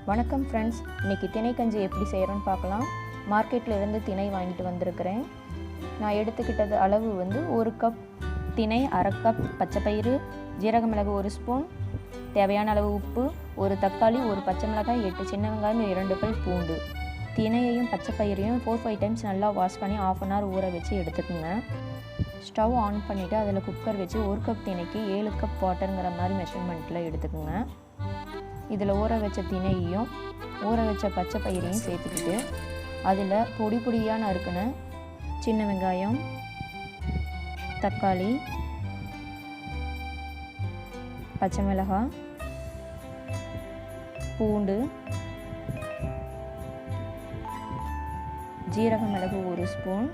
வணக்கம் ஃப்ரெண்ட்ஸ், இன்றைக்கி திணை கஞ்சி எப்படி செய்கிறோன்னு பார்க்கலாம். மார்க்கெட்டில் இருந்து திணை வாங்கிட்டு வந்திருக்கிறேன். நான் எடுத்துக்கிட்டது அளவு வந்து 1 கப் திணை, 1/2 கப் பச்சைப்பயிறு, ஜீரக மிளகு 1 ஸ்பூன், தேவையான அளவு உப்பு, 1 தக்காளி, 1 பச்சை மிளகாய், 8 சின்ன வெங்காயம், 2 பல் பூண்டு. திணையையும் பச்சைப்பயிரையும் 4-5 டைம்ஸ் நல்லா வாஷ் பண்ணி 1/2 அன் ஹவர் ஊற வச்சு எடுத்துக்கோங்க. ஸ்டவ் ஆன் பண்ணிவிட்டு அதில் குக்கர் வச்சு 1 கப் திணைக்கு 7 கப் வாட்டருங்கிற மாதிரி மெஷர்மெண்ட்டில் எடுத்துக்கோங்க. இதில் ஊற வச்ச திணையையும் ஊற வச்ச பச்சை பயிரையும் சேர்த்துக்கிட்டு அதில் பொடி பொடியாக நறுக்கின சின்ன வெங்காயம், தக்காளி, பச்சை மிளகாய், பூண்டு, ஜீரக மிளகு 1 ஸ்பூன்,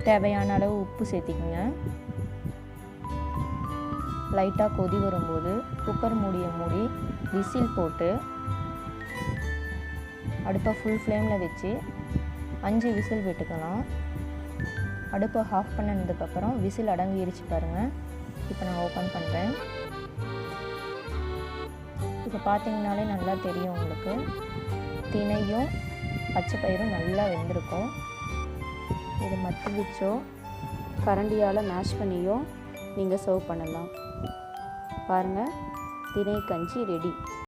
தேவையான அளவு உப்பு சேர்த்திக்கோங்க. லைட்டாக கொதி வரும்போது குக்கர் மூடியை மூடி விசில் போட்டு அடுப்பை ஃபுல் ஃப்ளேமில் வச்சு 5 விசில் விட்டுக்கலாம். அடுப்பை ஆஃப் பண்ணதுக்கப்புறம் விசில் அடங்கிருச்சு பாருங்கள். இப்போ நான் ஓப்பன் பண்ணுறேன். இப்போ பார்த்தீங்கனாலே நல்லா தெரியும் உங்களுக்கு, திணையும் பச்சை பயிரும் நல்லா வெந்திருக்கும். இது மத்து வச்சோ கரண்டியால் மேஷ் பண்ணியோ நீங்கள் சர்வ் பண்ணலாம். பாருங்கள், திணை கஞ்சி ரெடி.